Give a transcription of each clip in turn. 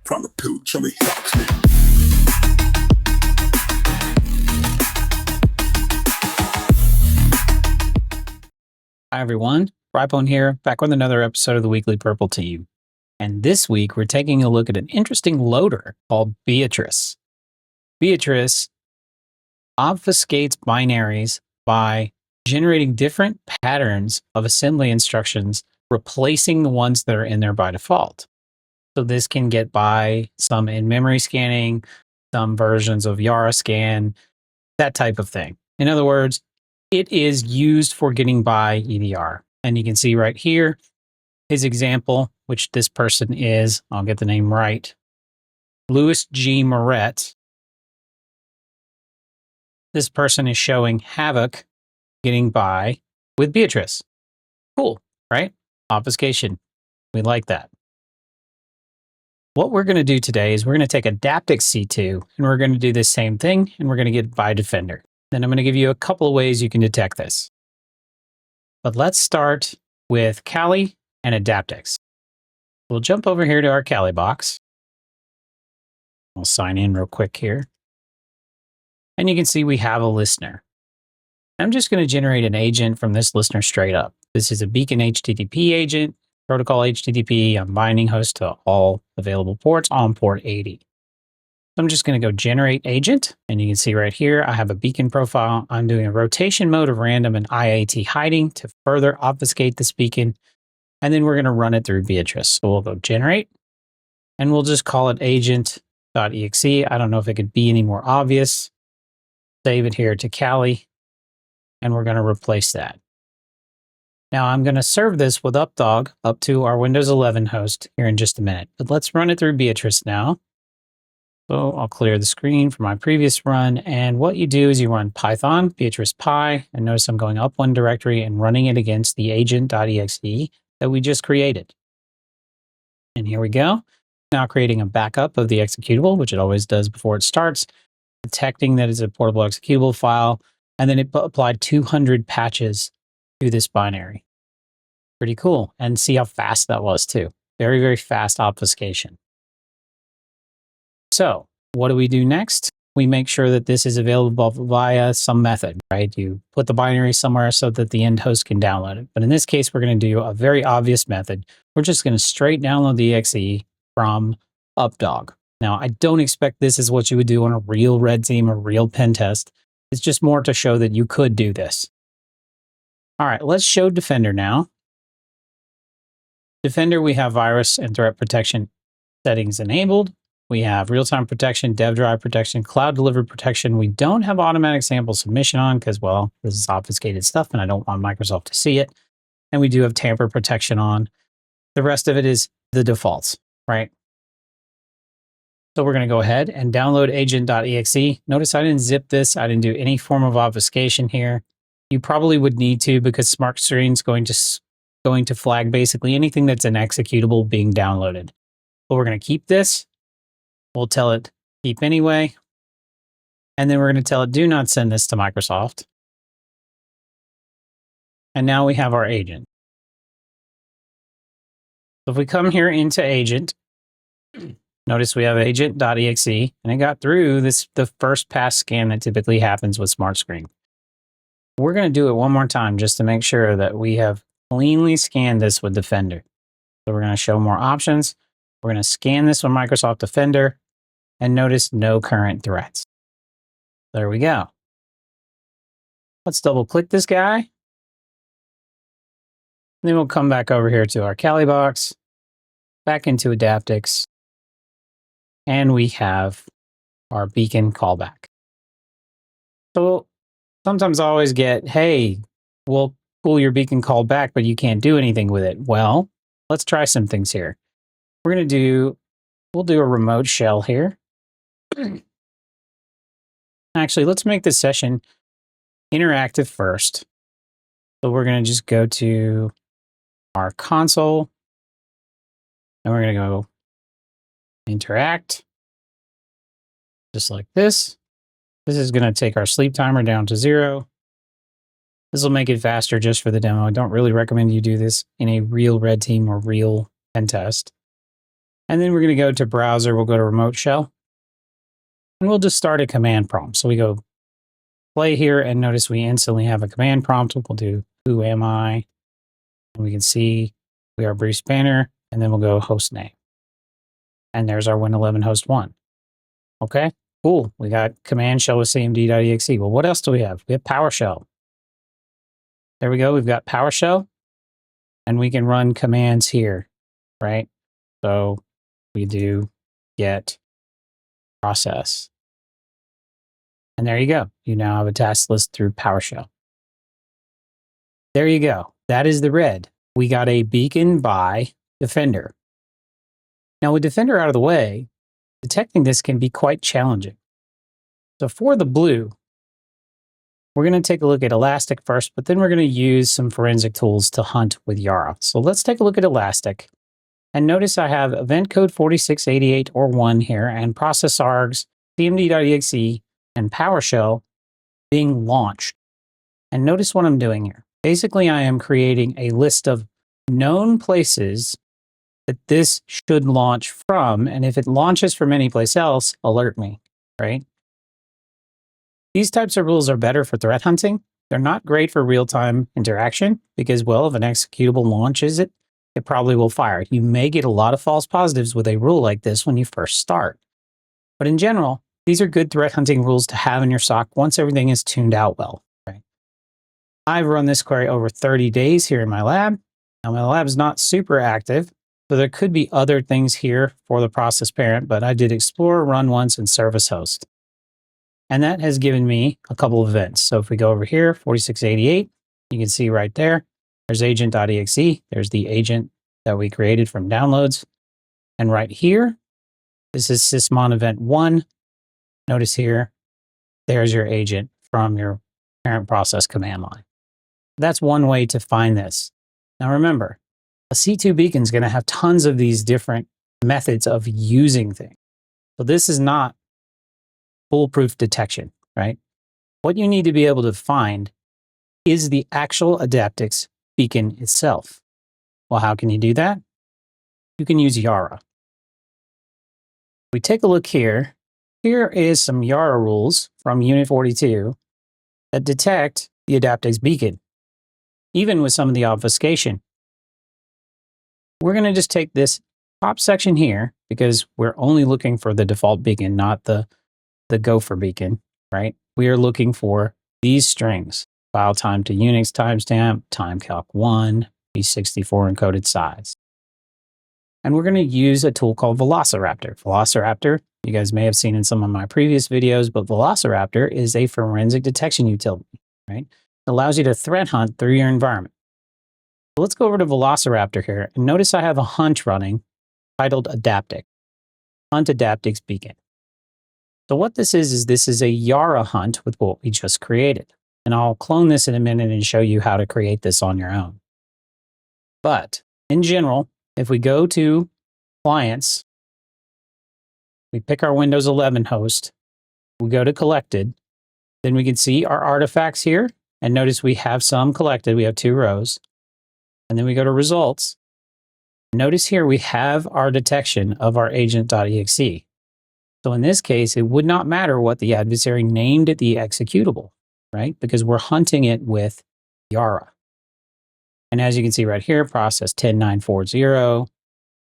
From the pill, Johnny Huxley. Hi everyone, Ripone here, back with another episode of the Weekly Purple Team. And this week we're taking a look at an interesting loader called Beatrice. Beatrice obfuscates binaries by generating different patterns of assembly instructions, replacing the ones that are in there by default. So this can get by some in-memory scanning, some versions of Yara scan, that type of thing. In other words, it is used for getting by EDR. And you can see right here, his example, which this person is, I'll get the name right, Louis G. Moret. This person is showing Havoc getting by with Beatrice. Cool, right? Obfuscation. We like that. What we're going to do today is we're going to take Adaptix C2 and we're going to do the same thing and we're going to get by Defender. Then I'm going to give you a couple of ways you can detect this. But let's start with Kali and Adaptix. We'll jump over here to our Kali box. We'll sign in real quick here. And you can see we have a listener. I'm just going to generate an agent from this listener straight up. This is a beacon HTTP agent, protocol HTTP. I'm binding host to all available ports on port 80. So I'm just going to go generate agent. And you can see right here, I have a beacon profile. I'm doing a rotation mode of random and IAT hiding to further obfuscate this beacon. And then we're going to run it through Beatrice. So we'll go generate and we'll just call it agent.exe. I don't know if it could be any more obvious. Save it here to Kali. And we're going to replace that. Now I'm going to serve this with updog up to our Windows 11 host here in just a minute. But let's run it through Beatrice now. So I'll clear the screen from my previous run. And what you do is you run Python, Beatrice.py, and notice I'm going up one directory and running it against the agent.exe that we just created. And here we go. Now creating a backup of the executable, which it always does before it starts, detecting that it's a portable executable file, and then it applied 200 patches to this binary. Pretty cool. And see how fast that was too. Very, very fast obfuscation. So what do we do next? We make sure that this is available via some method, right? You put the binary somewhere so that the end host can download it. But in this case, we're going to do a very obvious method. We're just going to straight download the exe from updog. Now, I don't expect this is what you would do on a real red team or real pen test. It's just more to show that you could do this. All right, let's show Defender now. Defender, we have virus and threat protection settings enabled. We have real-time protection, dev drive protection, cloud delivered protection. We don't have automatic sample submission on because, well, this is obfuscated stuff and I don't want Microsoft to see it. And we do have tamper protection on. The rest of it is the defaults, right? So we're going to go ahead and download agent.exe. Notice I didn't zip this. I didn't do any form of obfuscation here. You probably would need to because Smart Screen's going to flag basically anything that's an executable being downloaded. But we're going to keep this. We'll tell it keep anyway. And then we're going to tell it do not send this to Microsoft. And now we have our agent. So if we come here into agent, notice we have agent.exe and it got through the first pass scan that typically happens with Smart Screen. We're going to do it one more time just to make sure that we have cleanly scanned this with Defender. So we're going to show more options. We're going to scan this with Microsoft Defender and notice no current threats. There we go. Let's double click this guy. And then we'll come back over here to our Kali box, back into Adaptix, and we have our beacon callback. So sometimes I always get, hey, we'll pull your beacon call back, but you can't do anything with it. Well, let's try some things here. We'll do a remote shell here. Actually, let's make this session interactive first. So we're going to just go to our console and we're going to go interact just like this. This is going to take our sleep timer down to 0. This will make it faster just for the demo. I don't really recommend you do this in a real red team or real pen test. And then we're going to go to browser. We'll go to remote shell. And we'll just start a command prompt. So we go play here and notice we instantly have a command prompt. We'll do who am I? And we can see we are Bruce Banner. And then we'll go host name. And there's our Win11 host 1. Okay, cool. We got command shell with cmd.exe. Well, what else do we have? We have PowerShell. There we go. We've got PowerShell. And we can run commands here, right? So we do get process. And there you go. You now have a task list through PowerShell. There you go. That is the red. We got a beacon by Defender. Now with Defender out of the way, detecting this can be quite challenging. So for the blue, we're going to take a look at Elastic first, but then we're going to use some forensic tools to hunt with Yara. So let's take a look at Elastic. And notice I have event code 4688 or 1 here, and process args, cmd.exe, and PowerShell being launched. And notice what I'm doing here. Basically, I am creating a list of known places that this should launch from. And if it launches from any place else, alert me, right? These types of rules are better for threat hunting. They're not great for real-time interaction because, well, if an executable launches it, it probably will fire. You may get a lot of false positives with a rule like this when you first start. But in general, these are good threat hunting rules to have in your SOC once everything is tuned out well. Right? I've run this query over 30 days here in my lab. Now my lab is not super active, so there could be other things here for the process parent, but I did explore, run once, and service host. And that has given me a couple of events. So if we go over here, 4688, you can see right there, there's agent.exe. There's the agent that we created from downloads. And right here, this is sysmon event 1. Notice here, there's your agent from your parent process command line. That's one way to find this. Now remember, a C2 beacon is going to have tons of these different methods of using things. So this is not foolproof detection, right? What you need to be able to find is the actual Adaptix beacon itself. Well, how can you do that? You can use Yara. We take a look here. Here is some Yara rules from Unit 42 that detect the Adaptix beacon, even with some of the obfuscation. We're going to just take this top section here because we're only looking for the default beacon, not the gopher beacon, right? We are looking for these strings: file time to Unix timestamp, timecalc1, B64 encoded size. And we're going to use a tool called Velociraptor. Velociraptor, you guys may have seen in some of my previous videos, but Velociraptor is a forensic detection utility, right? It allows you to threat hunt through your environment. So let's go over to Velociraptor here, and notice I have a hunt running titled Adaptix, Hunt Adaptix Beacon. So what this is this is a Yara hunt with what we just created. And I'll clone this in a minute and show you how to create this on your own. But in general, if we go to clients, we pick our Windows 11 host, we go to collected, then we can see our artifacts here. And notice we have some collected. We have 2 rows. And then we go to results. Notice here we have our detection of our agent.exe. So in this case, it would not matter what the adversary named the executable, right? Because we're hunting it with Yara. And as you can see right here, process 10940.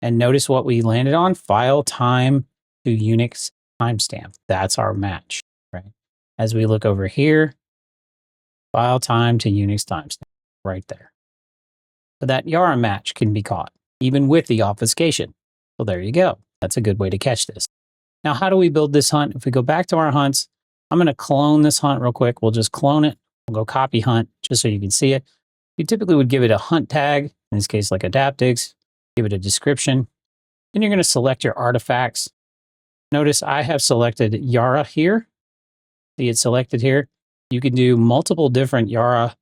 And notice what we landed on: file time to Unix timestamp. That's our match, right? As we look over here, file time to Unix timestamp right there. So that Yara match can be caught, even with the obfuscation. So there you go. That's a good way to catch this. Now, how do we build this hunt? If we go back to our hunts, I'm going to clone this hunt real quick. We'll just clone it. We'll go copy hunt just so you can see it. You typically would give it a hunt tag, in this case like Adaptix, give it a description. Then you're going to select your artifacts. Notice I have selected Yara here. See it selected here. You can do multiple different Yara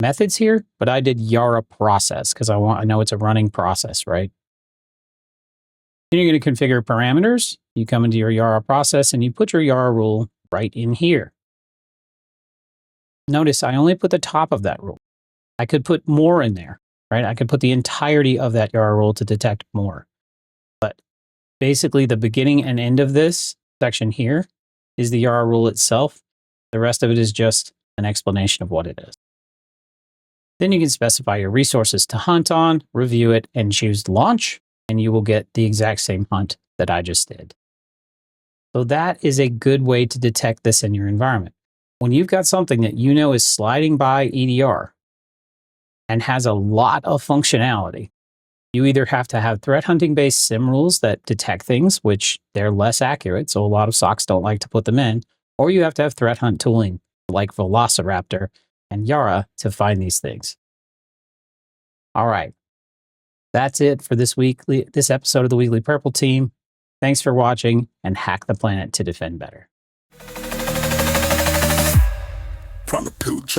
methods here, but I did Yara process because I know it's a running process, right? Then you're going to configure parameters. You come into your Yara process and you put your Yara rule right in here. Notice I only put the top of that rule. I could put more in there, right? I could put the entirety of that Yara rule to detect more. But basically the beginning and end of this section here is the Yara rule itself. The rest of it is just an explanation of what it is. Then you can specify your resources to hunt on, review it, and choose launch, and you will get the exact same hunt that I just did. So that is a good way to detect this in your environment. When you've got something that you know is sliding by EDR and has a lot of functionality, you either have to have threat hunting based SIEM rules that detect things, which they're less accurate, so a lot of SOCs don't like to put them in, or you have to have threat hunt tooling like Velociraptor and Yara to find these things. All right. That's it for this episode of the Weekly Purple Team. Thanks for watching, and hack the planet to defend better. From the pillage,